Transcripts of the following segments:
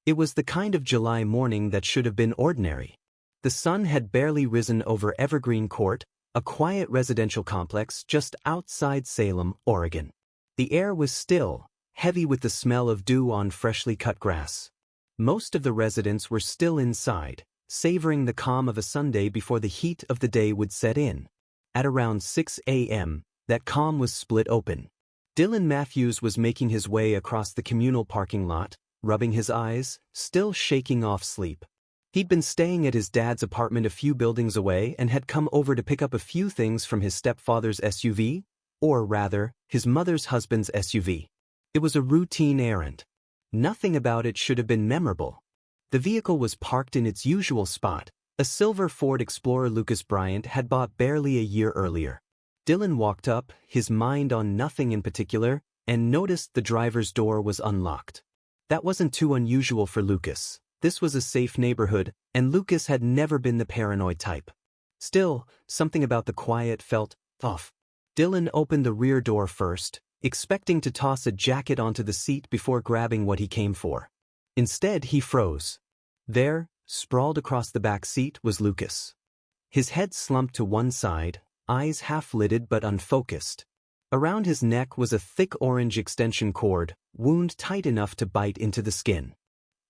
It was the kind of July morning that should have been ordinary. The sun had barely risen over Evergreen Court, a quiet residential complex just outside Salem, Oregon. The air was still, heavy with the smell of dew on freshly cut grass. Most of the residents were still inside, savoring the calm of a Sunday before the heat of the day would set in. At around 6 a.m., that calm was split open. Dylan Matthews was making his way across the communal parking lot, rubbing his eyes, still shaking off sleep. He'd been staying at his dad's apartment a few buildings away and had come over to pick up a few things from his stepfather's SUV, or rather, his mother's husband's SUV. It was a routine errand. Nothing about it should have been memorable. The vehicle was parked in its usual spot. A silver Ford Explorer Lucas Bryant had bought barely a year earlier. Dylan walked up, his mind on nothing in particular, and noticed the driver's door was unlocked. That wasn't too unusual for Lucas. This was a safe neighborhood, and Lucas had never been the paranoid type. Still, something about the quiet felt off. Dylan opened the rear door first, expecting to toss a jacket onto the seat before grabbing what he came for. Instead, he froze. There, sprawled across the back seat, was Lucas. His head slumped to one side, eyes half-lidded but unfocused. Around his neck was a thick orange extension cord, wound tight enough to bite into the skin.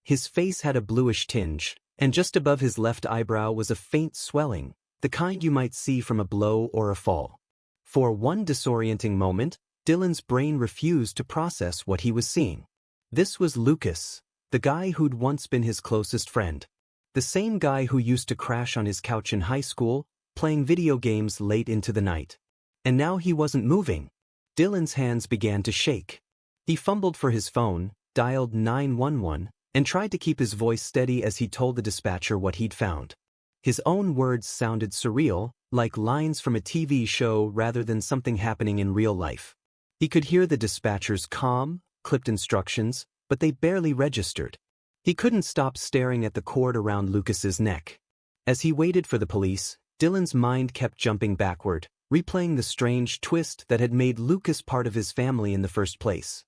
His face had a bluish tinge, and just above his left eyebrow was a faint swelling, the kind you might see from a blow or a fall. For one disorienting moment, Dylan's brain refused to process what he was seeing. This was Lucas, the guy who'd once been his closest friend. The same guy who used to crash on his couch in high school, playing video games late into the night. And now he wasn't moving. Dylan's hands began to shake. He fumbled for his phone, dialed 911, and tried to keep his voice steady as he told the dispatcher what he'd found. His own words sounded surreal, like lines from a TV show rather than something happening in real life. He could hear the dispatcher's calm, clipped instructions, but they barely registered. He couldn't stop staring at the cord around Lucas's neck. As he waited for the police, Dylan's mind kept jumping backward, replaying the strange twist that had made Lucas part of his family in the first place.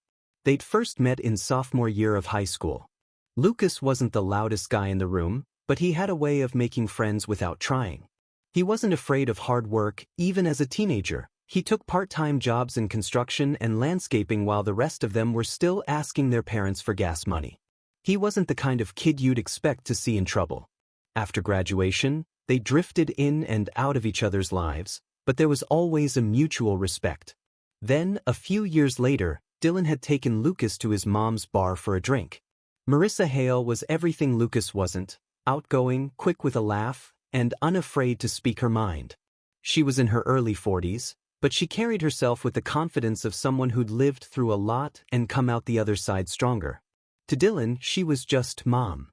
They'd first met in sophomore year of high school. Lucas wasn't the loudest guy in the room, but he had a way of making friends without trying. He wasn't afraid of hard work, even as a teenager. He took part-time jobs in construction and landscaping while the rest of them were still asking their parents for gas money. He wasn't the kind of kid you'd expect to see in trouble. After graduation, they drifted in and out of each other's lives, but there was always a mutual respect. Then, a few years later, Dylan had taken Lucas to his mom's bar for a drink. Marissa Hale was everything Lucas wasn't: outgoing, quick with a laugh, and unafraid to speak her mind. She was in her early 40s, but she carried herself with the confidence of someone who'd lived through a lot and come out the other side stronger. To Dylan, she was just Mom.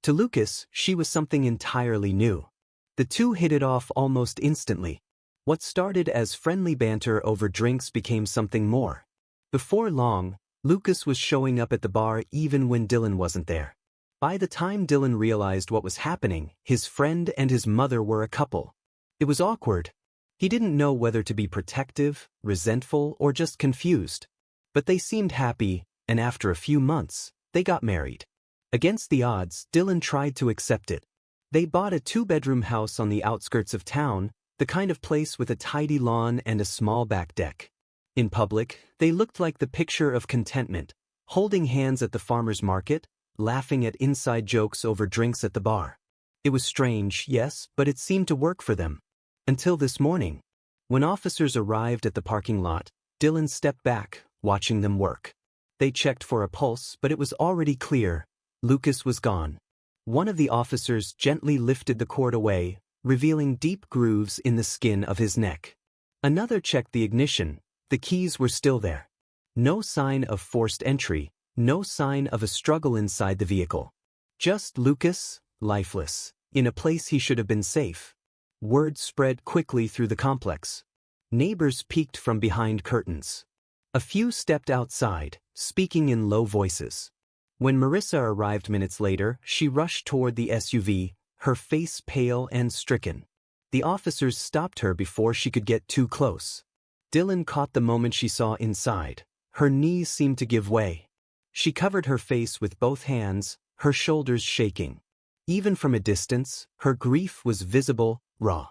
To Lucas, she was something entirely new. The two hit it off almost instantly. What started as friendly banter over drinks became something more. Before long, Lucas was showing up at the bar even when Dylan wasn't there. By the time Dylan realized what was happening, his friend and his mother were a couple. It was awkward. He didn't know whether to be protective, resentful, or just confused. But they seemed happy, and after a few months, they got married. Against the odds, Dylan tried to accept it. They bought a 2-bedroom house on the outskirts of town, the kind of place with a tidy lawn and a small back deck. In public, they looked like the picture of contentment, holding hands at the farmer's market, laughing at inside jokes over drinks at the bar. It was strange, yes, but it seemed to work for them. Until this morning. When officers arrived at the parking lot, Dylan stepped back, watching them work. They checked for a pulse, but it was already clear: Lucas was gone. One of the officers gently lifted the cord away, revealing deep grooves in the skin of his neck. Another checked the ignition. The keys were still there. No sign of forced entry, no sign of a struggle inside the vehicle. Just Lucas, lifeless, in a place he should have been safe. Word spread quickly through the complex. Neighbors peeked from behind curtains. A few stepped outside, speaking in low voices. When Marissa arrived minutes later, she rushed toward the SUV, her face pale and stricken. The officers stopped her before she could get too close. Dylan caught the moment she saw inside. Her knees seemed to give way. She covered her face with both hands, her shoulders shaking. Even from a distance, her grief was visible, raw.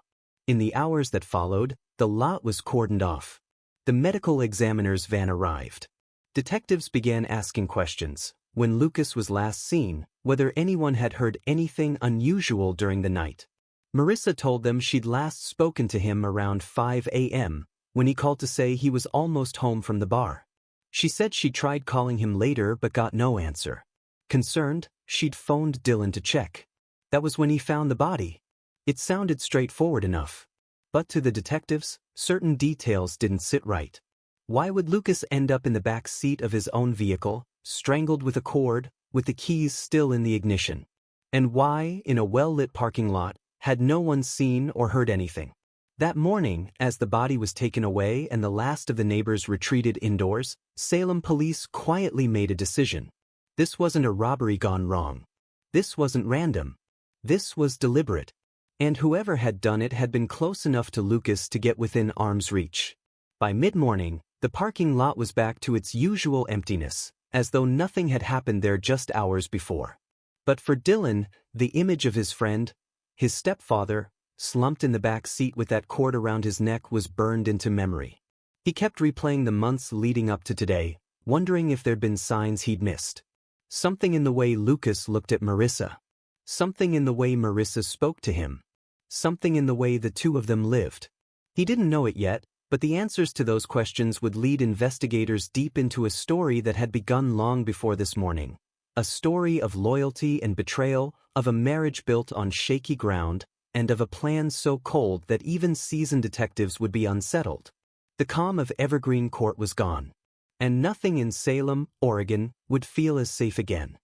In the hours that followed, the lot was cordoned off. The medical examiner's van arrived. Detectives began asking questions: when Lucas was last seen, whether anyone had heard anything unusual during the night. Marissa told them she'd last spoken to him around 5 a.m., when he called to say he was almost home from the bar. She said she tried calling him later but got no answer. Concerned, she'd phoned Dylan to check. That was when he found the body. It sounded straightforward enough. But to the detectives, certain details didn't sit right. Why would Lucas end up in the back seat of his own vehicle, strangled with a cord, with the keys still in the ignition? And why, in a well-lit parking lot, had no one seen or heard anything? That morning, as the body was taken away and the last of the neighbors retreated indoors, Salem police quietly made a decision. This wasn't a robbery gone wrong. This wasn't random. This was deliberate. And whoever had done it had been close enough to Lucas to get within arm's reach. By mid-morning, the parking lot was back to its usual emptiness, as though nothing had happened there just hours before. But for Dylan, the image of his friend, his stepfather, slumped in the back seat with that cord around his neck was burned into memory. He kept replaying the months leading up to today, wondering if there'd been signs he'd missed. Something in the way Lucas looked at Marissa. Something in the way Marissa spoke to him. Something in the way the two of them lived. He didn't know it yet, but the answers to those questions would lead investigators deep into a story that had begun long before this morning. A story of loyalty and betrayal, of a marriage built on shaky ground, and of a plan so cold that even seasoned detectives would be unsettled. The calm of Evergreen Court was gone, and nothing in Salem, Oregon, would feel as safe again.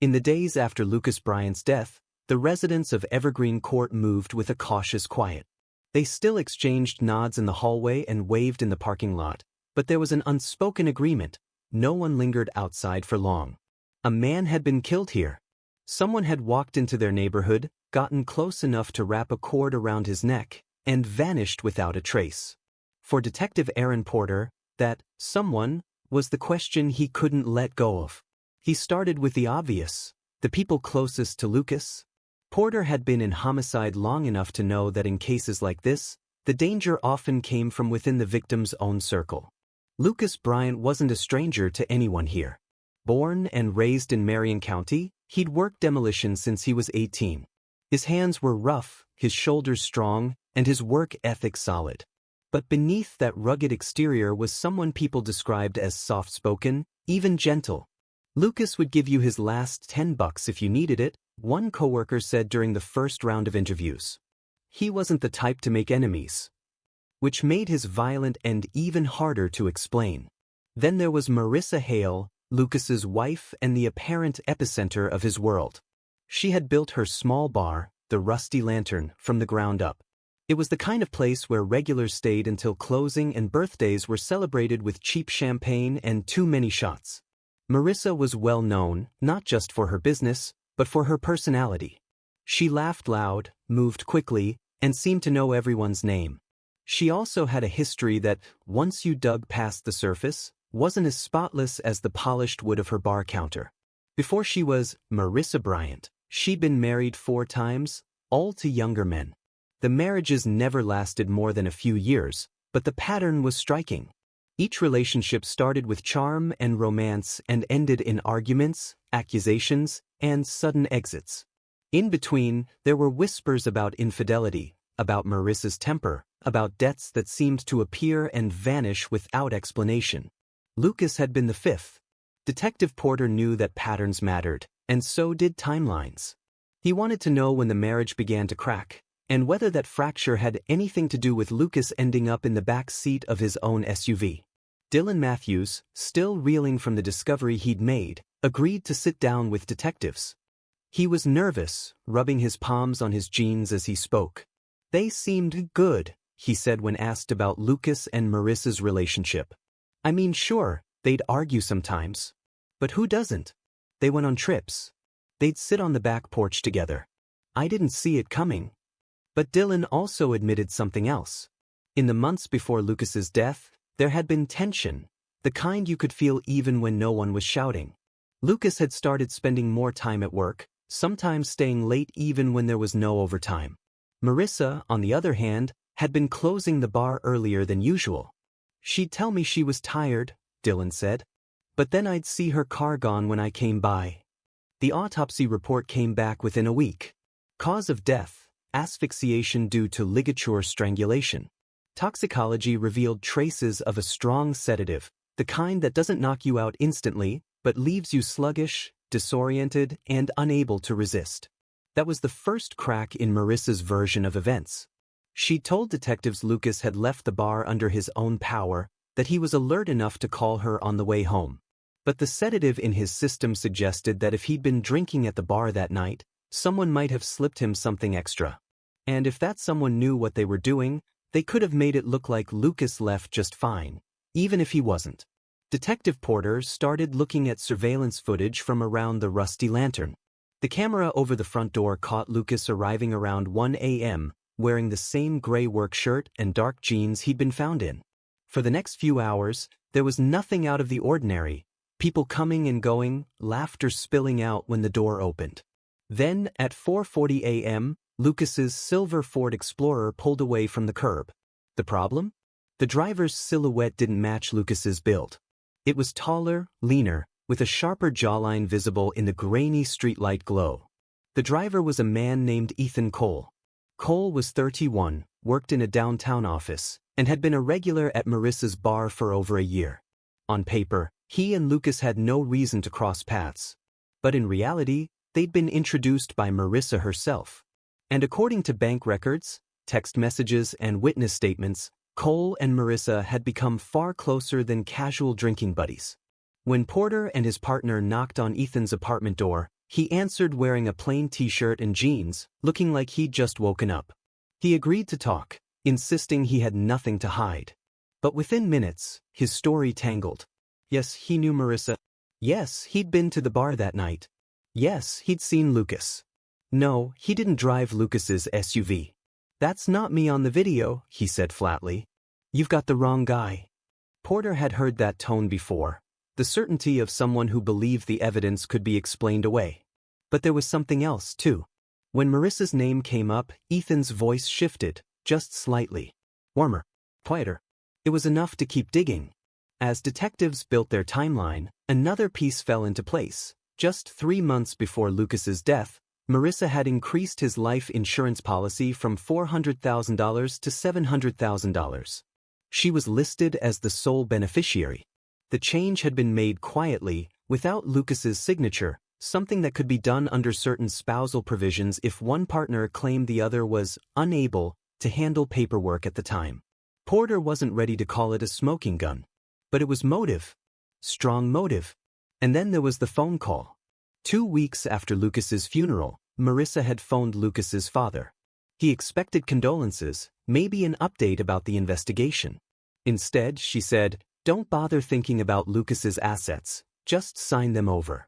In the days after Lucas Bryant's death, the residents of Evergreen Court moved with a cautious quiet. They still exchanged nods in the hallway and waved in the parking lot, but there was an unspoken agreement: no one lingered outside for long. A man had been killed here. Someone had walked into their neighborhood, gotten close enough to wrap a cord around his neck, and vanished without a trace. For Detective Aaron Porter, that someone was the question he couldn't let go of. He started with the obvious: the people closest to Lucas. Porter had been in homicide long enough to know that in cases like this, the danger often came from within the victim's own circle. Lucas Bryant wasn't a stranger to anyone here. Born and raised in Marion County, he'd worked demolition since he was 18. His hands were rough, his shoulders strong, and his work ethic solid. But beneath that rugged exterior was someone people described as soft-spoken, even gentle. Lucas would give you his last $10 if you needed it, one coworker said during the first round of interviews. He wasn't the type to make enemies, which made his violent end even harder to explain. Then there was Marissa Hale, Lucas's wife and the apparent epicenter of his world. She had built her small bar, the Rusty Lantern, from the ground up. It was the kind of place where regulars stayed until closing and birthdays were celebrated with cheap champagne and too many shots. Marissa was well known, not just for her business, but for her personality. She laughed loud, moved quickly, and seemed to know everyone's name. She also had a history that, once you dug past the surface, wasn't as spotless as the polished wood of her bar counter. Before she was Marissa Bryant, she'd been married 4 times, all to younger men. The marriages never lasted more than a few years, but the pattern was striking. Each relationship started with charm and romance and ended in arguments, accusations, and sudden exits. In between, there were whispers about infidelity, about Marissa's temper, about debts that seemed to appear and vanish without explanation. Lucas had been the 5th. Detective Porter knew that patterns mattered, and so did timelines. He wanted to know when the marriage began to crack, and whether that fracture had anything to do with Lucas ending up in the back seat of his own SUV. Dylan Matthews, still reeling from the discovery he'd made, agreed to sit down with detectives. He was nervous, rubbing his palms on his jeans as he spoke. "They seemed good," he said when asked about Lucas and Marissa's relationship. "I mean, sure, they'd argue sometimes. But who doesn't? They went on trips. They'd sit on the back porch together. I didn't see it coming." But Dylan also admitted something else. In the months before Lucas's death, there had been tension, the kind you could feel even when no one was shouting. Lucas had started spending more time at work, sometimes staying late even when there was no overtime. Marissa, on the other hand, had been closing the bar earlier than usual. She'd tell me she was tired, Dylan said. But then I'd see her car gone when I came by. The autopsy report came back within a week. Cause of death: asphyxiation due to ligature strangulation. Toxicology revealed traces of a strong sedative, the kind that doesn't knock you out instantly, but leaves you sluggish, disoriented, and unable to resist. That was the first crack in Marissa's version of events. She told detectives Lucas had left the bar under his own power, that he was alert enough to call her on the way home. But the sedative in his system suggested that if he'd been drinking at the bar that night, someone might have slipped him something extra. And if that someone knew what they were doing, they could have made it look like Lucas left just fine, even if he wasn't. Detective Porter started looking at surveillance footage from around the Rusty Lantern. The camera over the front door caught Lucas arriving around 1 a.m., wearing the same gray work shirt and dark jeans he'd been found in. For the next few hours, there was nothing out of the ordinary, people coming and going, laughter spilling out when the door opened. Then, at 4:40 a.m., Lucas's silver Ford Explorer pulled away from the curb. The problem? The driver's silhouette didn't match Lucas's build. It was taller, leaner, with a sharper jawline visible in the grainy streetlight glow. The driver was a man named Ethan Cole. Cole was 31, worked in a downtown office, and had been a regular at Marissa's bar for over a year. On paper, he and Lucas had no reason to cross paths. But in reality, they'd been introduced by Marissa herself. And according to bank records, text messages, and witness statements, Cole and Marissa had become far closer than casual drinking buddies. When Porter and his partner knocked on Ethan's apartment door, he answered wearing a plain t-shirt and jeans, looking like he'd just woken up. He agreed to talk, insisting he had nothing to hide. But within minutes, his story tangled. Yes, he knew Marissa. Yes, he'd been to the bar that night. Yes, he'd seen Lucas. No, he didn't drive Lucas's SUV. That's not me on the video, he said flatly. You've got the wrong guy. Porter had heard that tone before, the certainty of someone who believed the evidence could be explained away. But there was something else, too. When Marissa's name came up, Ethan's voice shifted, just slightly. Warmer. Quieter. It was enough to keep digging. As detectives built their timeline, another piece fell into place. Just 3 months before Lucas's death, Marissa had increased his life insurance policy from $400,000 to $700,000. She was listed as the sole beneficiary. The change had been made quietly, without Lucas's signature, something that could be done under certain spousal provisions if one partner claimed the other was unable to handle paperwork at the time. Porter wasn't ready to call it a smoking gun. But it was motive. Strong motive. And then there was the phone call. 2 weeks after Lucas's funeral, Marissa had phoned Lucas's father. He expected condolences, maybe an update about the investigation. Instead, she said, "Don't bother thinking about Lucas's assets, just sign them over."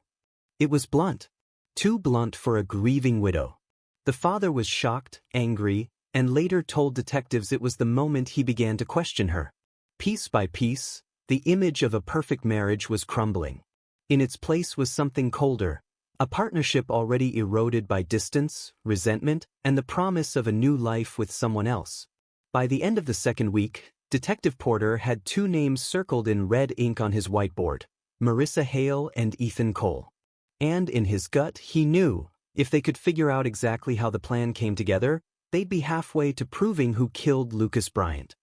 It was blunt. Too blunt for a grieving widow. The father was shocked, angry, and later told detectives it was the moment he began to question her. Piece by piece, the image of a perfect marriage was crumbling. In its place was something colder, a partnership already eroded by distance, resentment, and the promise of a new life with someone else. By the end of the second week, Detective Porter had 2 names circled in red ink on his whiteboard, Marissa Hale and Ethan Cole. And in his gut, he knew, if they could figure out exactly how the plan came together, they'd be halfway to proving who killed Lucas Bryant.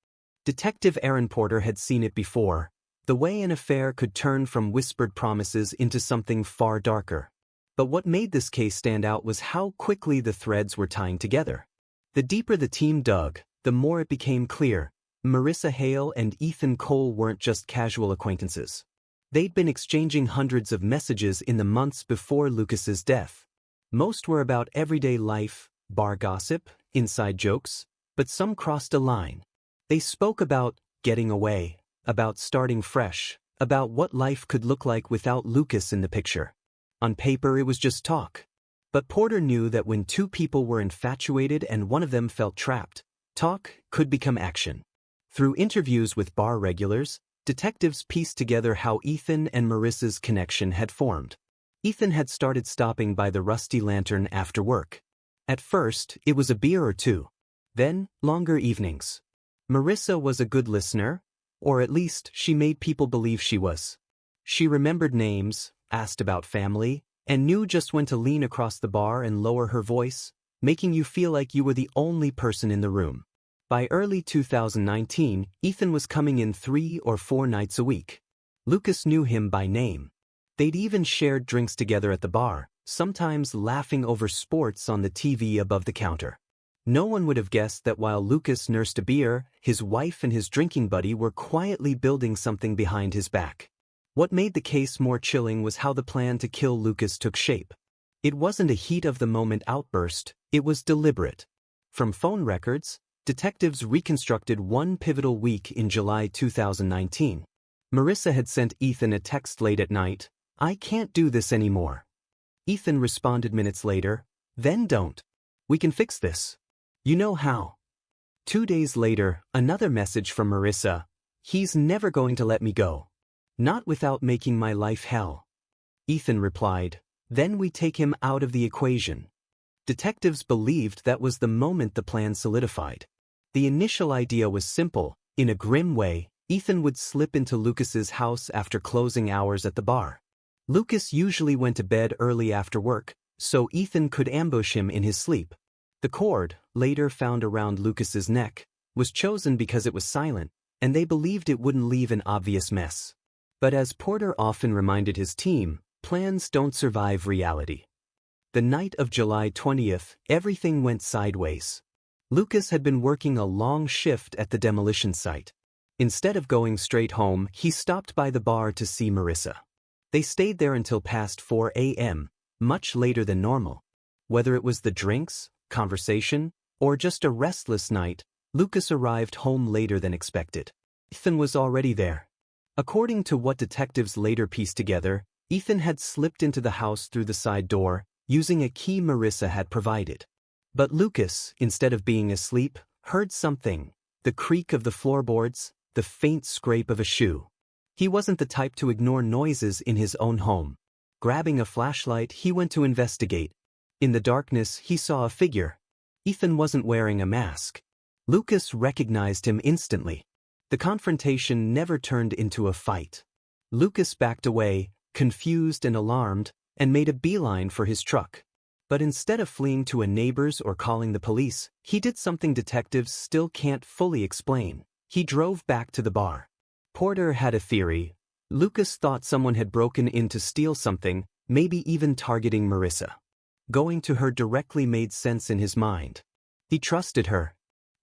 Detective Aaron Porter had seen it before, the way an affair could turn from whispered promises into something far darker. But what made this case stand out was how quickly the threads were tying together. The deeper the team dug, the more it became clear, Marissa Hale and Ethan Cole weren't just casual acquaintances. They'd been exchanging hundreds of messages in the months before Lucas's death. Most were about everyday life, bar gossip, inside jokes, but some crossed a line. They spoke about getting away, about starting fresh, about what life could look like without Lucas in the picture. On paper, it was just talk. But Porter knew that when 2 people were infatuated and one of them felt trapped, talk could become action. Through interviews with bar regulars, detectives pieced together how Ethan and Marissa's connection had formed. Ethan had started stopping by the Rusty Lantern after work. At first, it was a beer or two. Then, longer evenings. Marissa was a good listener, or at least she made people believe she was. She remembered names, asked about family, and knew just when to lean across the bar and lower her voice, making you feel like you were the only person in the room. By early 2019, Ethan was coming in 3 or 4 nights a week. Lucas knew him by name. They'd even shared drinks together at the bar, sometimes laughing over sports on the TV above the counter. No one would have guessed that while Lucas nursed a beer, his wife and his drinking buddy were quietly building something behind his back. What made the case more chilling was how the plan to kill Lucas took shape. It wasn't a heat-of-the-moment outburst, it was deliberate. From phone records, detectives reconstructed one pivotal week in July 2019. Marissa had sent Ethan a text late at night, "I can't do this anymore." Ethan responded minutes later, "Then don't. We can fix this. You know how." 2 days later, another message from Marissa, "He's never going to let me go. Not without making my life hell." Ethan replied, "Then we take him out of the equation." Detectives believed that was the moment the plan solidified. The initial idea was simple. In a grim way, Ethan would slip into Lucas's house after closing hours at the bar. Lucas usually went to bed early after work, so Ethan could ambush him in his sleep. The cord, later found around Lucas's neck, was chosen because it was silent, and they believed it wouldn't leave an obvious mess. But as Porter often reminded his team, plans don't survive reality. The night of July 20th, everything went sideways. Lucas had been working a long shift at the demolition site. Instead of going straight home, he stopped by the bar to see Marissa. They stayed there until past 4 a.m., much later than normal. Whether it was the drinks, conversation, or just a restless night, Lucas arrived home later than expected. Ethan was already there. According to what detectives later pieced together, Ethan had slipped into the house through the side door, using a key Marissa had provided. But Lucas, instead of being asleep, heard something: the creak of the floorboards, the faint scrape of a shoe. He wasn't the type to ignore noises in his own home. Grabbing a flashlight, he went to investigate. In the darkness, he saw a figure. Ethan wasn't wearing a mask. Lucas recognized him instantly. The confrontation never turned into a fight. Lucas backed away, confused and alarmed, and made a beeline for his truck. But instead of fleeing to a neighbor's or calling the police, he did something detectives still can't fully explain. He drove back to the bar. Porter had a theory. Lucas thought someone had broken in to steal something, maybe even targeting Marissa. Going to her directly made sense in his mind. He trusted her.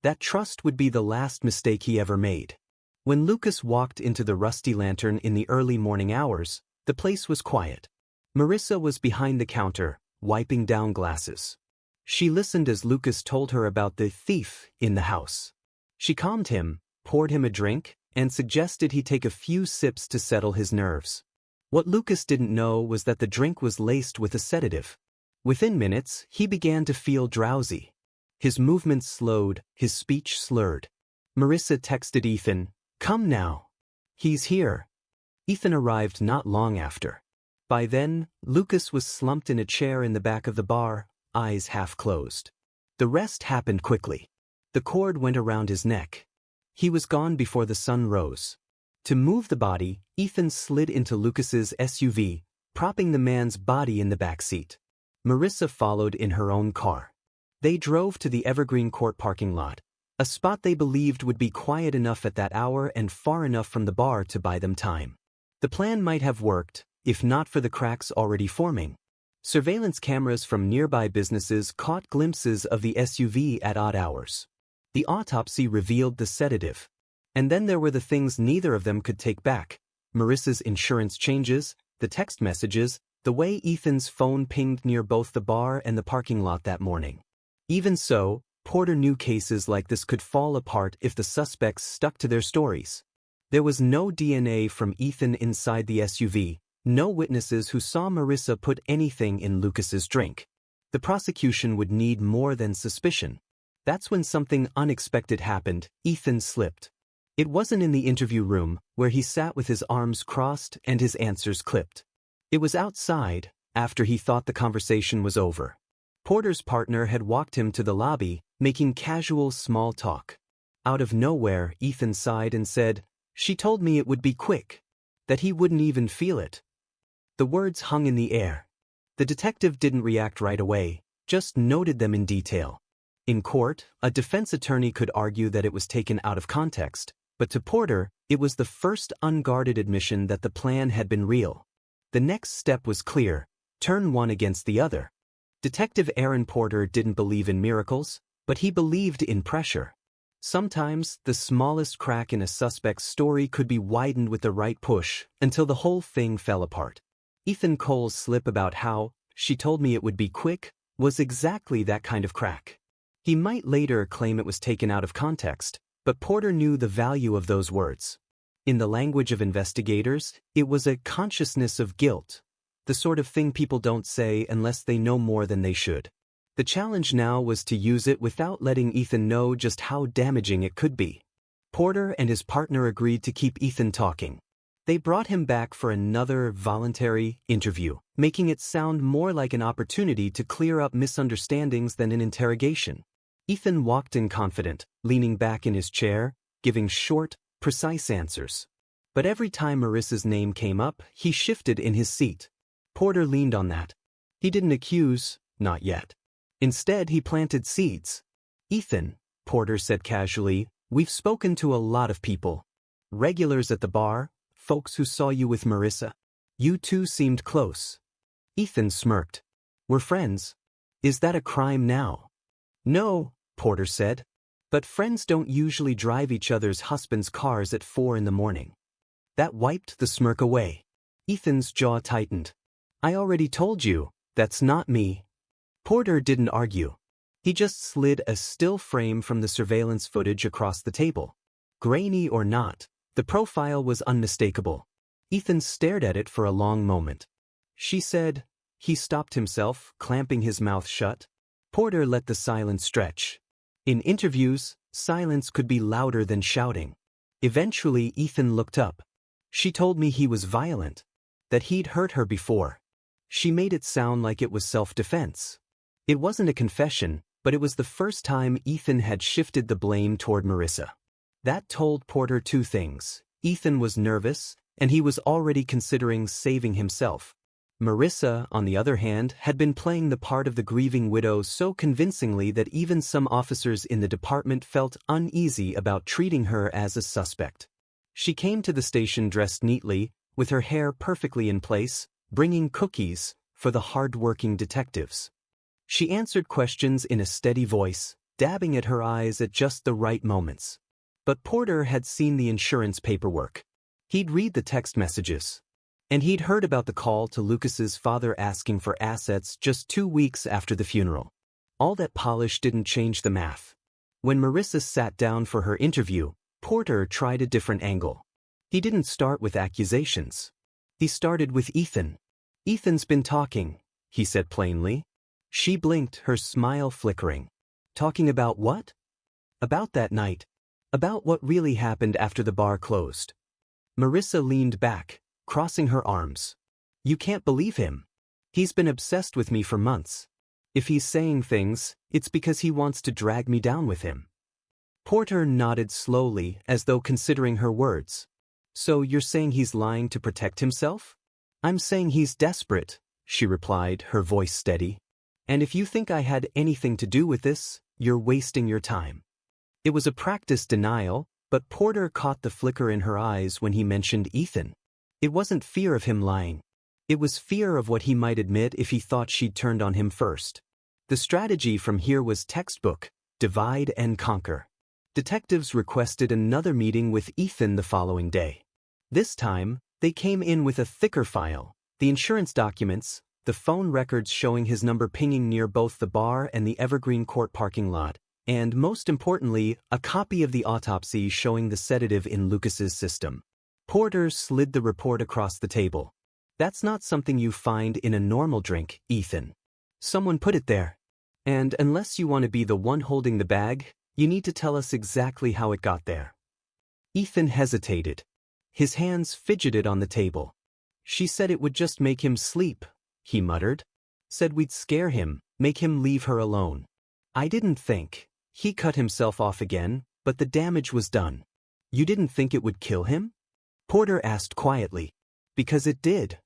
That trust would be the last mistake he ever made. When Lucas walked into the Rusty Lantern in the early morning hours, the place was quiet. Marissa was behind the counter, wiping down glasses. She listened as Lucas told her about the thief in the house. She calmed him, poured him a drink, and suggested he take a few sips to settle his nerves. What Lucas didn't know was that the drink was laced with a sedative. Within minutes, he began to feel drowsy. His movements slowed, his speech slurred. Marissa texted Ethan, "Come now. He's here." Ethan arrived not long after. By then, Lucas was slumped in a chair in the back of the bar, eyes half closed. The rest happened quickly. The cord went around his neck. He was gone before the sun rose. To move the body, Ethan slid into Lucas's SUV, propping the man's body in the back seat. Marissa followed in her own car. They drove to the Evergreen Court parking lot, a spot they believed would be quiet enough at that hour and far enough from the bar to buy them time. The plan might have worked, if not for the cracks already forming. Surveillance cameras from nearby businesses caught glimpses of the SUV at odd hours. The autopsy revealed the sedative. And then there were the things neither of them could take back: Marissa's insurance changes, the text messages, the way Ethan's phone pinged near both the bar and the parking lot that morning. Even so, Porter knew cases like this could fall apart if the suspects stuck to their stories. There was no DNA from Ethan inside the SUV, no witnesses who saw Marissa put anything in Lucas's drink. The prosecution would need more than suspicion. That's when something unexpected happened. Ethan slipped. It wasn't in the interview room, where he sat with his arms crossed and his answers clipped. It was outside, after he thought the conversation was over. Porter's partner had walked him to the lobby, making casual small talk. Out of nowhere, Ethan sighed and said, "She told me it would be quick. That he wouldn't even feel it." The words hung in the air. The detective didn't react right away, just noted them in detail. In court, a defense attorney could argue that it was taken out of context, but to Porter, it was the first unguarded admission that the plan had been real. The next step was clear: turn one against the other. Detective Aaron Porter didn't believe in miracles, but he believed in pressure. Sometimes, the smallest crack in a suspect's story could be widened with the right push until the whole thing fell apart. Ethan Cole's slip about how "she told me it would be quick" was exactly that kind of crack. He might later claim it was taken out of context, but Porter knew the value of those words. In the language of investigators, it was a consciousness of guilt, the sort of thing people don't say unless they know more than they should. The challenge now was to use it without letting Ethan know just how damaging it could be. Porter and his partner agreed to keep Ethan talking. They brought him back for another voluntary interview, making it sound more like an opportunity to clear up misunderstandings than an interrogation. Ethan walked in confident, leaning back in his chair, giving short, precise answers. But every time Marissa's name came up, he shifted in his seat. Porter leaned on that. He didn't accuse, not yet. Instead, he planted seeds. "Ethan," Porter said casually, "we've spoken to a lot of people. Regulars at the bar, folks who saw you with Marissa. You two seemed close." Ethan smirked. "We're friends. Is that a crime now?" "No," Porter said. "But friends don't usually drive each other's husbands' cars at 4 in the morning." That wiped the smirk away. Ethan's jaw tightened. "I already told you, that's not me." Porter didn't argue. He just slid a still frame from the surveillance footage across the table. Grainy or not, the profile was unmistakable. Ethan stared at it for a long moment. "She said," he stopped himself, clamping his mouth shut. Porter let the silence stretch. In interviews, silence could be louder than shouting. Eventually, Ethan looked up. "She told me he was violent. That he'd hurt her before." She made it sound like it was self-defense. It wasn't a confession, but it was the first time Ethan had shifted the blame toward Marissa. That told Porter two things. Ethan was nervous, and he was already considering saving himself. Marissa, on the other hand, had been playing the part of the grieving widow so convincingly that even some officers in the department felt uneasy about treating her as a suspect. She came to the station dressed neatly, with her hair perfectly in place, bringing cookies for the hardworking detectives. She answered questions in a steady voice, dabbing at her eyes at just the right moments. But Porter had seen the insurance paperwork. He'd read the text messages. And he'd heard about the call to Lucas's father asking for assets just 2 weeks after the funeral. All that polish didn't change the math. When Marissa sat down for her interview, Porter tried a different angle. He didn't start with accusations. He started with Ethan. "Ethan's been talking," he said plainly. She blinked, her smile flickering. "Talking about what?" "About that night. About what really happened after the bar closed." Marissa leaned back, crossing her arms. "You can't believe him. He's been obsessed with me for months. If he's saying things, it's because he wants to drag me down with him." Porter nodded slowly, as though considering her words. "So you're saying he's lying to protect himself?" "I'm saying he's desperate," she replied, her voice steady. "And if you think I had anything to do with this, you're wasting your time." It was a practiced denial, but Porter caught the flicker in her eyes when he mentioned Ethan. It wasn't fear of him lying. It was fear of what he might admit if he thought she'd turned on him first. The strategy from here was textbook: divide and conquer. Detectives requested another meeting with Ethan the following day. This time, they came in with a thicker file: the insurance documents, the phone records showing his number pinging near both the bar and the Evergreen Court parking lot, and most importantly, a copy of the autopsy showing the sedative in Lucas's system. Porter slid the report across the table. "That's not something you find in a normal drink, Ethan. Someone put it there. And unless you want to be the one holding the bag, you need to tell us exactly how it got there." Ethan hesitated. His hands fidgeted on the table. "She said it would just make him sleep," he muttered. Said we'd scare him, make him leave her alone. I didn't think. He cut himself off again, but the damage was done. You didn't think it would kill him? Porter asked quietly. Because it did.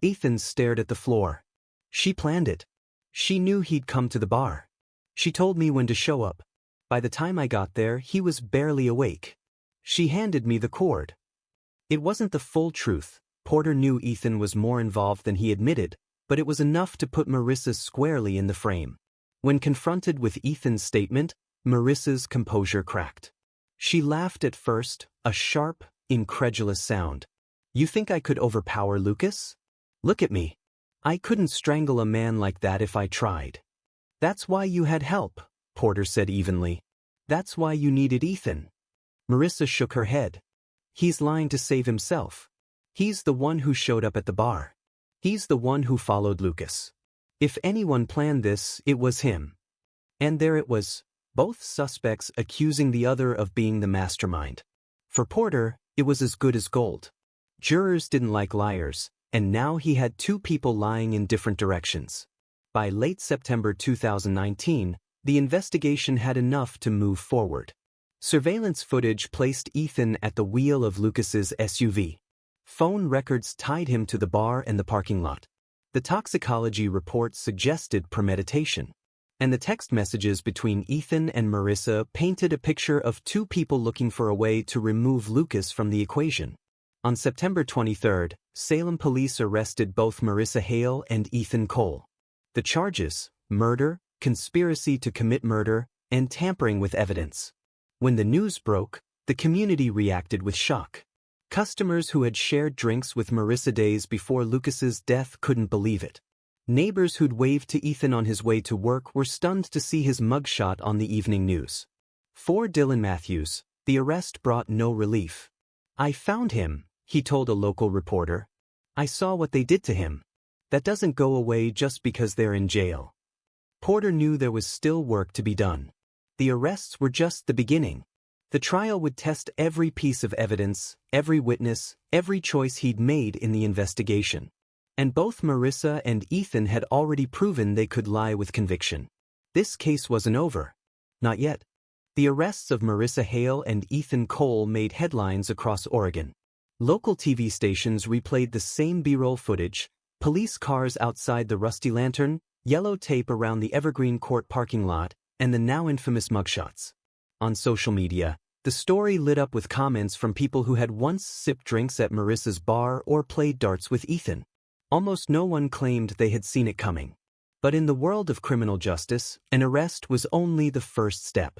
Ethan stared at the floor. She planned it. She knew he'd come to the bar. She told me when to show up. By the time I got there, he was barely awake. She handed me the cord. It wasn't the full truth. Porter knew Ethan was more involved than he admitted, but it was enough to put Marissa squarely in the frame. When confronted with Ethan's statement, Marissa's composure cracked. She laughed at first, a sharp, incredulous sound. You think I could overpower Lucas? Look at me. I couldn't strangle a man like that if I tried. That's why you had help, Porter said evenly. That's why you needed Ethan. Marissa shook her head. He's lying to save himself. He's the one who showed up at the bar. He's the one who followed Lucas. If anyone planned this, it was him. And there it was, both suspects accusing the other of being the mastermind. For Porter, it was as good as gold. Jurors didn't like liars, and now he had two people lying in different directions. By late September 2019, the investigation had enough to move forward. Surveillance footage placed Ethan at the wheel of Lucas's SUV. Phone records tied him to the bar and the parking lot. The toxicology reports suggested premeditation. And the text messages between Ethan and Marissa painted a picture of two people looking for a way to remove Lucas from the equation. On September 23, Salem police arrested both Marissa Hale and Ethan Cole. The charges: murder, conspiracy to commit murder, and tampering with evidence. When the news broke, the community reacted with shock. Customers who had shared drinks with Marissa days before Lucas's death couldn't believe it. Neighbors who'd waved to Ethan on his way to work were stunned to see his mugshot on the evening news. For Dylan Matthews, the arrest brought no relief. I found him, he told a local reporter. I saw what they did to him. That doesn't go away just because they're in jail. Porter knew there was still work to be done. The arrests were just the beginning. The trial would test every piece of evidence, every witness, every choice he'd made in the investigation. And both Marissa and Ethan had already proven they could lie with conviction. This case wasn't over. Not yet. The arrests of Marissa Hale and Ethan Cole made headlines across Oregon. Local TV stations replayed the same B-roll footage: police cars outside the Rusty Lantern, yellow tape around the Evergreen Court parking lot, and the now infamous mugshots. On social media, the story lit up with comments from people who had once sipped drinks at Marissa's bar or played darts with Ethan. Almost no one claimed they had seen it coming. But in the world of criminal justice, an arrest was only the first step.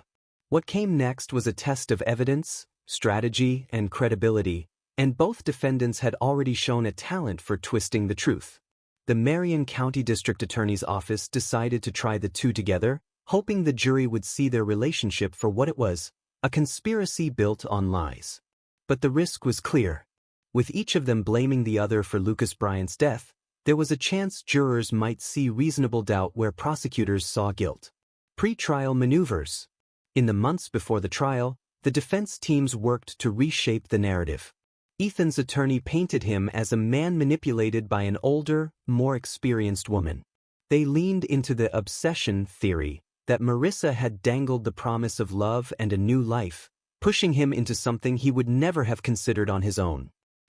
What came next was a test of evidence, strategy, and credibility, and both defendants had already shown a talent for twisting the truth. The Marion County District Attorney's Office decided to try the two together, hoping the jury would see their relationship for what it was: a conspiracy built on lies. But the risk was clear. With each of them blaming the other for Lucas Bryant's death, there was a chance jurors might see reasonable doubt where prosecutors saw guilt. Pre-trial maneuvers. In the months before the trial, the defense teams worked to reshape the narrative. Ethan's attorney painted him as a man manipulated by an older, more experienced woman. They leaned into the obsession theory that Marissa had dangled the promise of love and a new life, pushing him into something he would never have considered on his own.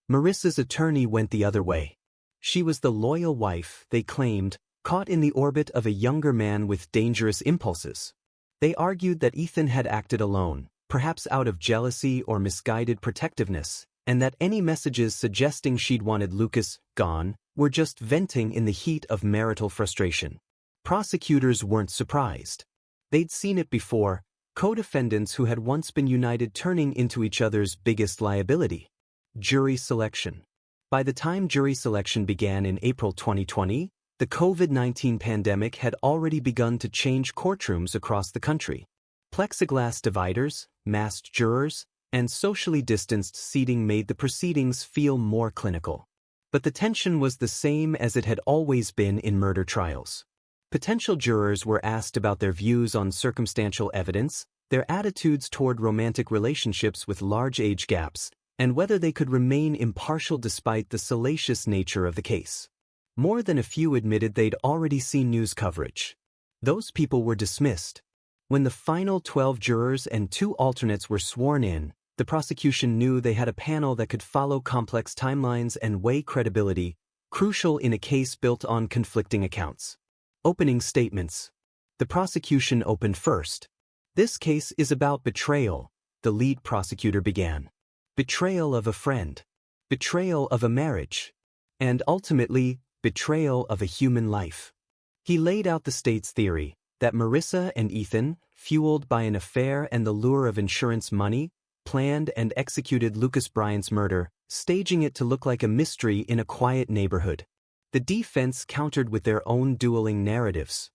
Marissa's attorney went the other way. She was the loyal wife, they claimed, caught in the orbit of a younger man with dangerous impulses. They argued that Ethan had acted alone, perhaps out of jealousy or misguided protectiveness, and that any messages suggesting she'd wanted Lucas gone were just venting in the heat of marital frustration. Prosecutors weren't surprised. They'd seen it before: co-defendants who had once been united turning into each other's biggest liability. Jury selection. By the time jury selection began in April 2020, the COVID-19 pandemic had already begun to change courtrooms across the country. Plexiglass dividers, masked jurors, and socially distanced seating made the proceedings feel more clinical. But the tension was the same as it had always been in murder trials. Potential jurors were asked about their views on circumstantial evidence, their attitudes toward romantic relationships with large age gaps, and whether they could remain impartial despite the salacious nature of the case. More than a few admitted they'd already seen news coverage. Those people were dismissed. When the final 12 jurors and 2 alternates were sworn in, the prosecution knew they had a panel that could follow complex timelines and weigh credibility, crucial in a case built on conflicting accounts. Opening statements. The prosecution opened first. "This case is about betrayal," the lead prosecutor began. "Betrayal of a friend. Betrayal of a marriage. And ultimately, betrayal of a human life." He laid out the state's theory that Marissa and Ethan, fueled by an affair and the lure of insurance money, planned and executed Lucas Bryant's murder, staging it to look like a mystery in a quiet neighborhood. The defense countered with their own dueling narratives.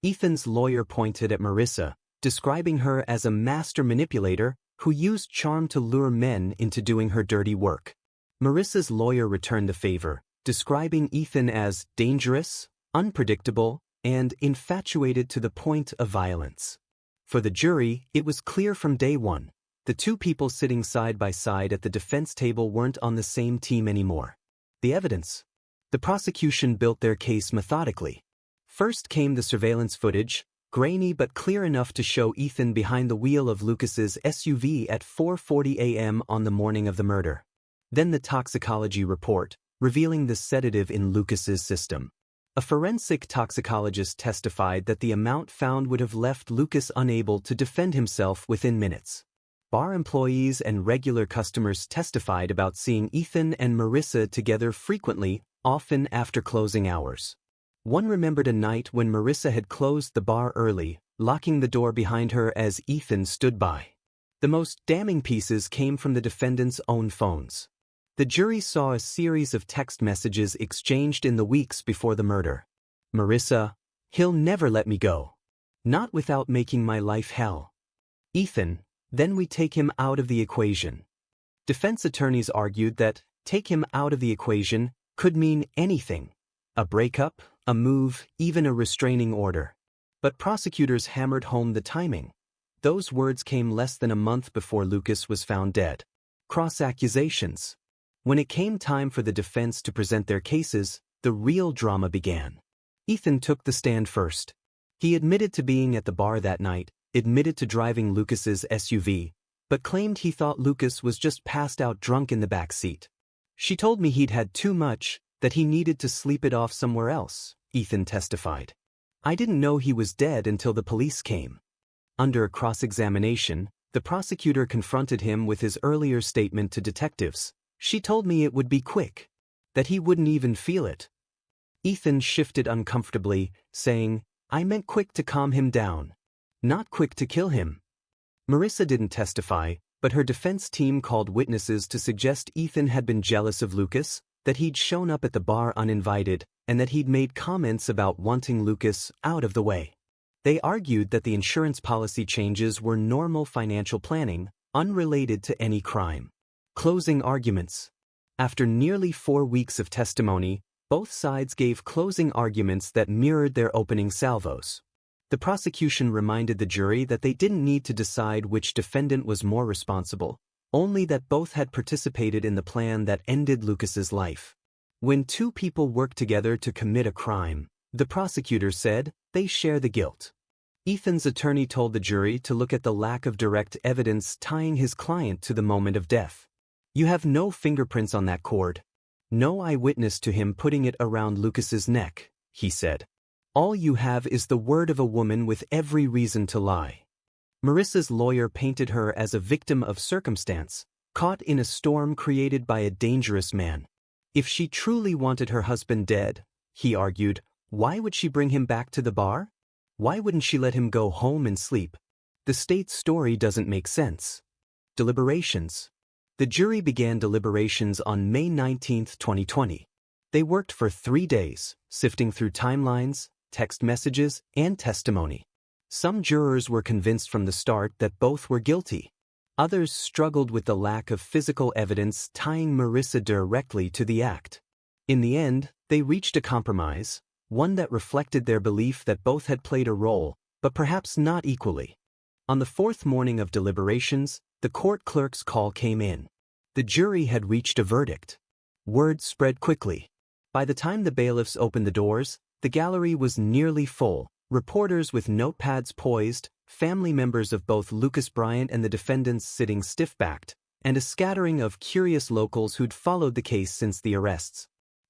Ethan's lawyer pointed at Marissa, describing her as a master manipulator who used charm to lure men into doing her dirty work. Marissa's lawyer returned the favor, describing Ethan as dangerous, unpredictable, and infatuated to the point of violence. For the jury, it was clear from day one. The 2 people sitting side by side at the defense table weren't on the same team anymore. The evidence. The prosecution built their case methodically. First came the surveillance footage, grainy but clear enough to show Ethan behind the wheel of Lucas's SUV at 4:40 a.m. on the morning of the murder. Then the toxicology report, revealing the sedative in Lucas's system. A forensic toxicologist testified that the amount found would have left Lucas unable to defend himself within minutes. Bar employees and regular customers testified about seeing Ethan and Marissa together frequently, often after closing hours. One remembered a night when Marissa had closed the bar early, locking the door behind her as Ethan stood by. The most damning pieces came from the defendants' own phones. The jury saw a series of text messages exchanged in the weeks before the murder. "Marissa, he'll never let me go. Not without making my life hell. Ethan, then we take him out of the equation." Defense attorneys argued that "take him out of the equation" could mean anything. A breakup, a move, even a restraining order. But prosecutors hammered home the timing. Those words came less than a month before Lucas was found dead. Cross-accusations. When it came time for the defense to present their cases, the real drama began. Ethan took the stand first. He admitted to being at the bar that night, admitted to driving Lucas's SUV, but claimed he thought Lucas was just passed out drunk in the back seat. "She told me he'd had too much, that he needed to sleep it off somewhere else," Ethan testified. "I didn't know he was dead until the police came." Under cross-examination, the prosecutor confronted him with his earlier statement to detectives. "She told me it would be quick, that he wouldn't even feel it." Ethan shifted uncomfortably, saying, "I meant quick to calm him down, not quick to kill him." Marissa didn't testify, but her defense team called witnesses to suggest Ethan had been jealous of Lucas, that he'd shown up at the bar uninvited, and that he'd made comments about wanting Lucas out of the way. They argued that the insurance policy changes were normal financial planning, unrelated to any crime. Closing arguments. After nearly 4 weeks of testimony, both sides gave closing arguments that mirrored their opening salvos. The prosecution reminded the jury that they didn't need to decide which defendant was more responsible, only that both had participated in the plan that ended Lucas's life. When 2 people work together to commit a crime, the prosecutor said, they share the guilt. Ethan's attorney told the jury to look at the lack of direct evidence tying his client to the moment of death. "You have no fingerprints on that cord. No eyewitness to him putting it around Lucas's neck," he said. "All you have is the word of a woman with every reason to lie." Marissa's lawyer painted her as a victim of circumstance, caught in a storm created by a dangerous man. If she truly wanted her husband dead, he argued, why would she bring him back to the bar? Why wouldn't she let him go home and sleep? The state's story doesn't make sense. Deliberations. The jury began deliberations on May 19, 2020. They worked for 3 days, sifting through timelines, text messages, and testimony. Some jurors were convinced from the start that both were guilty. Others struggled with the lack of physical evidence tying Marissa directly to the act. In the end, they reached a compromise, one that reflected their belief that both had played a role, but perhaps not equally. On the 4th morning of deliberations, the court clerk's call came in. The jury had reached a verdict. Word spread quickly. By the time the bailiffs opened the doors, the gallery was nearly full, reporters with notepads poised, family members of both Lucas Bryant and the defendants sitting stiff-backed, and a scattering of curious locals who'd followed the case since the arrests.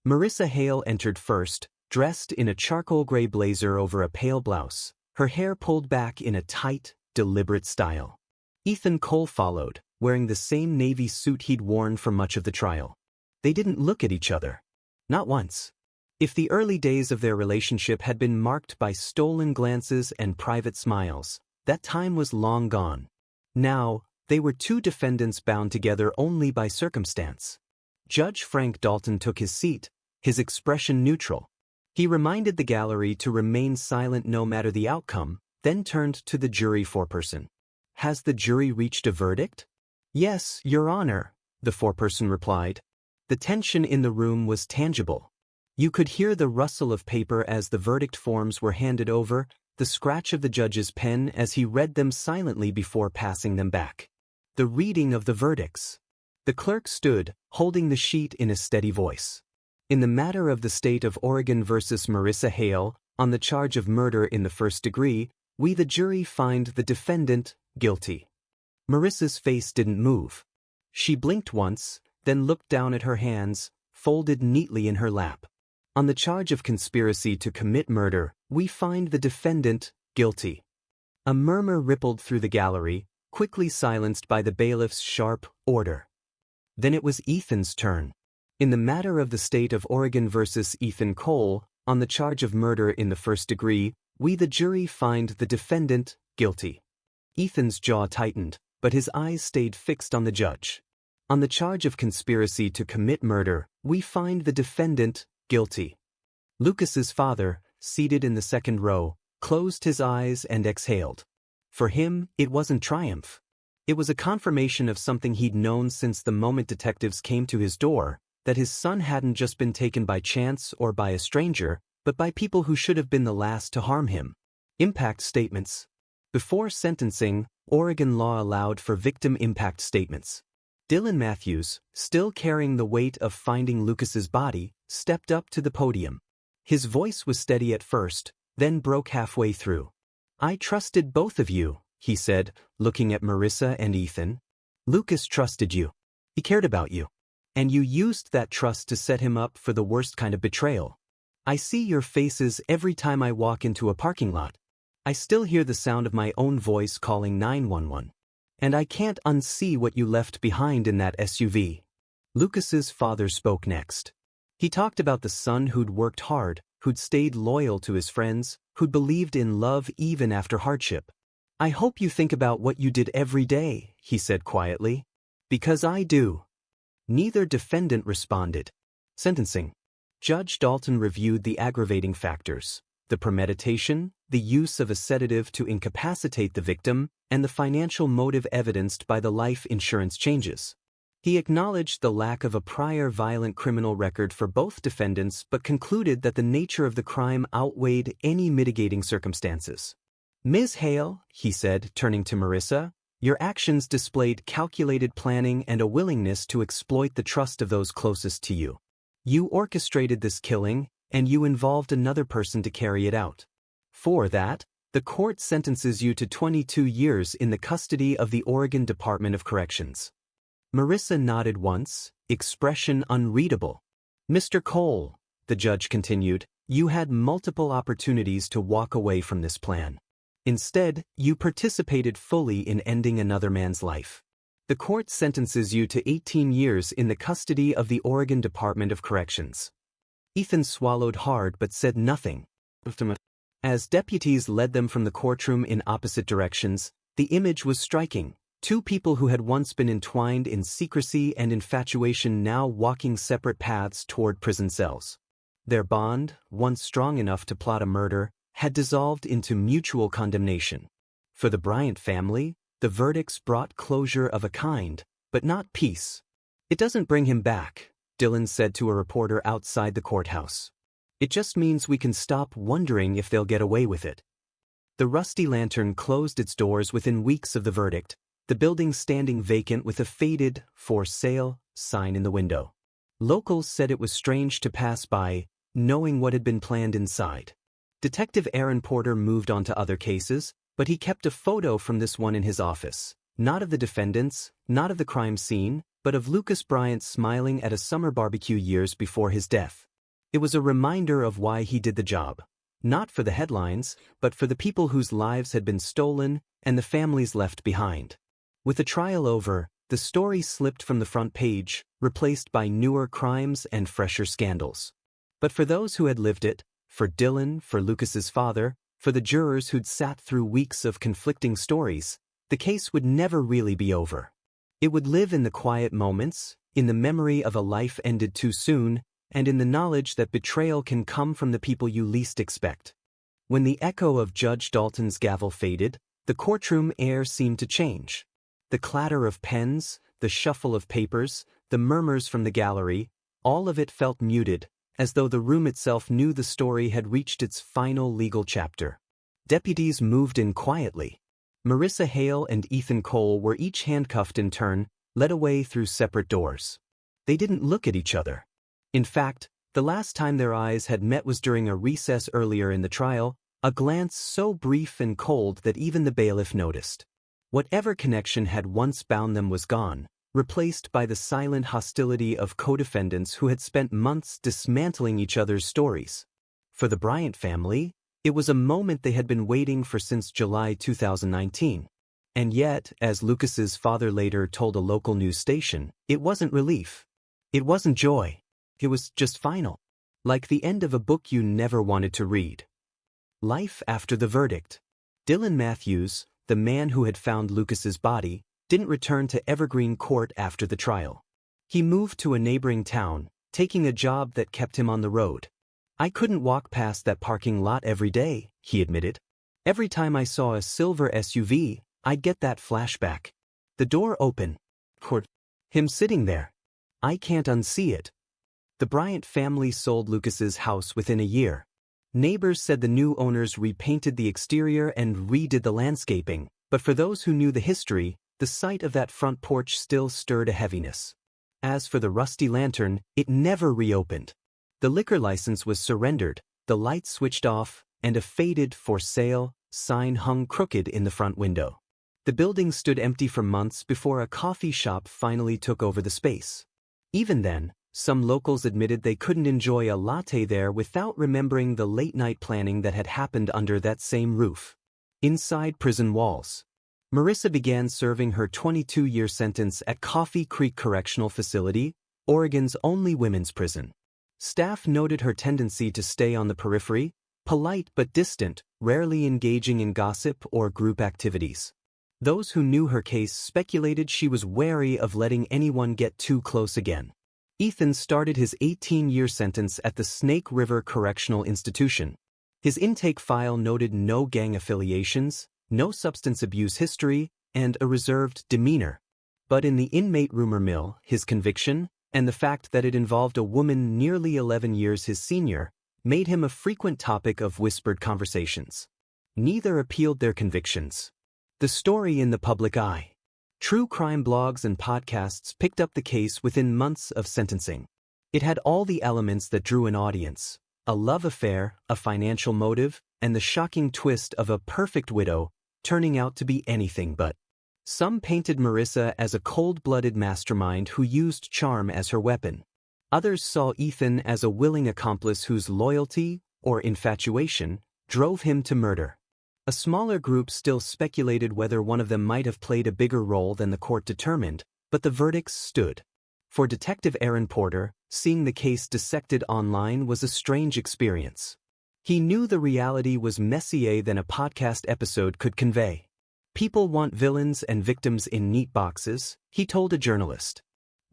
Marissa Hale entered first, dressed in a charcoal gray blazer over a pale blouse, her hair pulled back in a tight, deliberate style. Ethan Cole followed, wearing the same navy suit he'd worn for much of the trial. They didn't look at each other. Not once. If the early days of their relationship had been marked by stolen glances and private smiles, that time was long gone. Now, they were two defendants bound together only by circumstance. Judge Frank Dalton took his seat, his expression neutral. He reminded the gallery to remain silent no matter the outcome, then turned to the jury foreperson. "Has the jury reached a verdict?" "Yes, Your Honor," the foreperson replied. The tension in the room was tangible. You could hear the rustle of paper as the verdict forms were handed over, the scratch of the judge's pen as he read them silently before passing them back. The reading of the verdicts. The clerk stood, holding the sheet in a steady voice. In the matter of the state of Oregon versus Marissa Hale, on the charge of murder in the first degree, we the jury find the defendant guilty. Marissa's face didn't move. She blinked once, then looked down at her hands, folded neatly in her lap. On the charge of conspiracy to commit murder, we find the defendant guilty. A murmur rippled through the gallery, quickly silenced by the bailiff's sharp order. Then it was Ethan's turn. In the matter of the state of Oregon versus Ethan Cole, on the charge of murder in the first degree, we the jury find the defendant guilty. Ethan's jaw tightened, but his eyes stayed fixed on the judge. On the charge of conspiracy to commit murder, we find the defendant guilty. Lucas's father, seated in the second row, closed his eyes and exhaled. For him, it wasn't triumph. It was a confirmation of something he'd known since the moment detectives came to his door, that his son hadn't just been taken by chance or by a stranger, but by people who should have been the last to harm him. Impact statements. Before sentencing, Oregon law allowed for victim impact statements. Dylan Matthews, still carrying the weight of finding Lucas's body, stepped up to the podium. His voice was steady at first, then broke halfway through. "I trusted both of you," he said, looking at Marissa and Ethan. "Lucas trusted you. He cared about you. And you used that trust to set him up for the worst kind of betrayal. I see your faces every time I walk into a parking lot. I still hear the sound of my own voice calling 911. And I can't unsee what you left behind in that SUV." Lucas's father spoke next. He talked about the son who'd worked hard, who'd stayed loyal to his friends, who'd believed in love even after hardship. "I hope you think about what you did every day," he said quietly. "Because I do." Neither defendant responded. Sentencing. Judge Dalton reviewed the aggravating factors: the premeditation, the use of a sedative to incapacitate the victim, and the financial motive evidenced by the life insurance changes. He acknowledged the lack of a prior violent criminal record for both defendants but concluded that the nature of the crime outweighed any mitigating circumstances. "Ms. Hale," he said, turning to Marissa, "your actions displayed calculated planning and a willingness to exploit the trust of those closest to you. You orchestrated this killing, and you involved another person to carry it out. For that, the court sentences you to 22 years in the custody of the Oregon Department of Corrections." Marissa nodded once, expression unreadable. "Mr. Cole," the judge continued, "you had multiple opportunities to walk away from this plan. Instead, you participated fully in ending another man's life. The court sentences you to 18 years in the custody of the Oregon Department of Corrections." Ethan swallowed hard but said nothing. As deputies led them from the courtroom in opposite directions, the image was striking. Two people who had once been entwined in secrecy and infatuation now walking separate paths toward prison cells. Their bond, once strong enough to plot a murder, had dissolved into mutual condemnation. For the Bryant family, the verdicts brought closure of a kind, but not peace. "It doesn't bring him back," Dylan said to a reporter outside the courthouse. "It just means we can stop wondering if they'll get away with it." The Rusty Lantern closed its doors within weeks of the verdict, the building standing vacant with a faded "for sale" sign in the window. Locals said it was strange to pass by, knowing what had been planned inside. Detective Aaron Porter moved on to other cases, but he kept a photo from this one in his office, not of the defendants, not of the crime scene, but of Lucas Bryant smiling at a summer barbecue years before his death. It was a reminder of why he did the job. Not for the headlines, but for the people whose lives had been stolen and the families left behind. With the trial over, the story slipped from the front page, replaced by newer crimes and fresher scandals. But for those who had lived it, for Dylan, for Lucas's father, for the jurors who'd sat through weeks of conflicting stories, the case would never really be over. It would live in the quiet moments, in the memory of a life ended too soon, and in the knowledge that betrayal can come from the people you least expect. When the echo of Judge Dalton's gavel faded, the courtroom air seemed to change. The clatter of pens, the shuffle of papers, the murmurs from the gallery, all of it felt muted, as though the room itself knew the story had reached its final legal chapter. Deputies moved in quietly. Marissa Hale and Ethan Cole were each handcuffed in turn, led away through separate doors. They didn't look at each other. In fact, the last time their eyes had met was during a recess earlier in the trial, a glance so brief and cold that even the bailiff noticed. Whatever connection had once bound them was gone, replaced by the silent hostility of co-defendants who had spent months dismantling each other's stories. For the Bryant family, it was a moment they had been waiting for since July 2019. And yet, as Lucas's father later told a local news station, it wasn't relief. It wasn't joy. It was just final. Like the end of a book you never wanted to read. Life after the verdict. Dylan Matthews, the man who had found Lucas's body, didn't return to Evergreen Court after the trial. He moved to a neighboring town, taking a job that kept him on the road. "I couldn't walk past that parking lot every day," he admitted. "Every time I saw a silver SUV, I'd get that flashback. The door open. Him sitting there. I can't unsee it." The Bryant family sold Lucas's house within a year. Neighbors said the new owners repainted the exterior and redid the landscaping, but for those who knew the history, the sight of that front porch still stirred a heaviness. As for the rusty lantern, it never reopened. The liquor license was surrendered, the lights switched off, and a faded "for sale" sign hung crooked in the front window. The building stood empty for months before a coffee shop finally took over the space. Even then, some locals admitted they couldn't enjoy a latte there without remembering the late-night planning that had happened under that same roof. Inside prison walls. Marissa began serving her 22-year sentence at Coffee Creek Correctional Facility, Oregon's only women's prison. Staff noted her tendency to stay on the periphery, polite but distant, rarely engaging in gossip or group activities. Those who knew her case speculated she was wary of letting anyone get too close again. Ethan started his 18-year sentence at the Snake River Correctional Institution. His intake file noted no gang affiliations, no substance abuse history, and a reserved demeanor. But in the inmate rumor mill, his conviction, and the fact that it involved a woman nearly 11 years his senior, made him a frequent topic of whispered conversations. Neither appealed their convictions. The story in the public eye. True crime blogs and podcasts picked up the case within months of sentencing. It had all the elements that drew an audience: a love affair, a financial motive, and the shocking twist of a perfect widow turning out to be anything but. Some painted Marissa as a cold-blooded mastermind who used charm as her weapon. Others saw Ethan as a willing accomplice whose loyalty, or infatuation, drove him to murder. A smaller group still speculated whether one of them might have played a bigger role than the court determined, but the verdicts stood. For Detective Aaron Porter, seeing the case dissected online was a strange experience. He knew the reality was messier than a podcast episode could convey. "People want villains and victims in neat boxes," he told a journalist.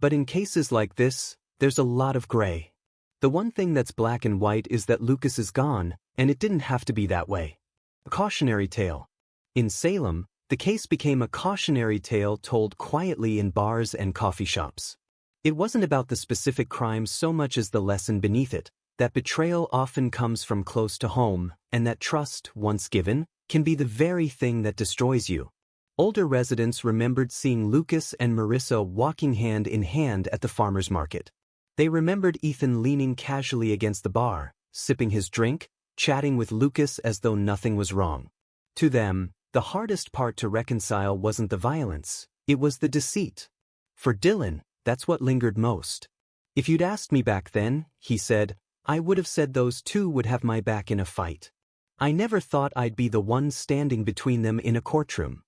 "But in cases like this, there's a lot of gray. The one thing that's black and white is that Lucas is gone, and it didn't have to be that way." A cautionary tale. In Salem, the case became a cautionary tale told quietly in bars and coffee shops. It wasn't about the specific crime so much as the lesson beneath it, that betrayal often comes from close to home, and that trust, once given, can be the very thing that destroys you. Older residents remembered seeing Lucas and Marissa walking hand in hand at the farmer's market. They remembered Ethan leaning casually against the bar, sipping his drink, chatting with Lucas as though nothing was wrong. To them, the hardest part to reconcile wasn't the violence, it was the deceit. For Dylan, that's what lingered most. "If you'd asked me back then," he said, "I would have said those two would have my back in a fight. I never thought I'd be the one standing between them in a courtroom."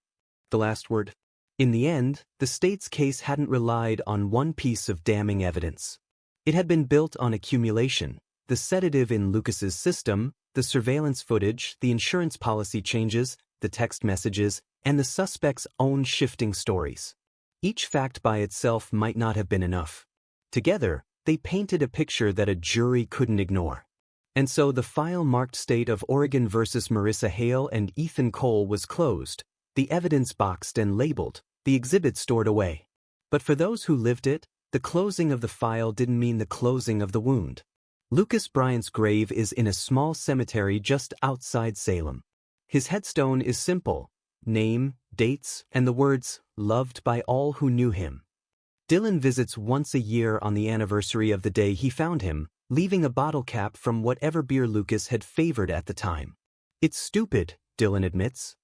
The last word. In the end, the state's case hadn't relied on one piece of damning evidence. It had been built on accumulation: the sedative in Lucas's system, the surveillance footage, the insurance policy changes, the text messages, and the suspect's own shifting stories. Each fact by itself might not have been enough. Together, they painted a picture that a jury couldn't ignore. And so the file marked State of Oregon versus Marissa Hale and Ethan Cole was closed, the evidence boxed and labeled, the exhibit stored away. But for those who lived it, the closing of the file didn't mean the closing of the wound. Lucas Bryant's grave is in a small cemetery just outside Salem. His headstone is simple: name, dates, and the words, "Loved by all who knew him." Dylan visits once a year on the anniversary of the day he found him, leaving a bottle cap from whatever beer Lucas had favored at the time. "It's stupid," Dylan admits.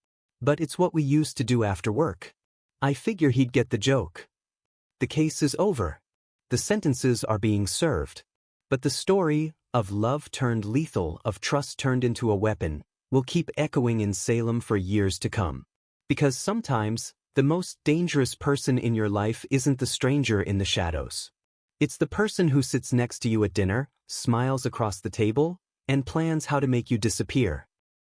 "But it's what we used to do after work. I figure he'd get the joke." The case is over. The sentences are being served. But the story of love turned lethal, of trust turned into a weapon, will keep echoing in Salem for years to come. Because sometimes, the most dangerous person in your life isn't the stranger in the shadows. It's the person who sits next to you at dinner, smiles across the table, and plans how to make you disappear.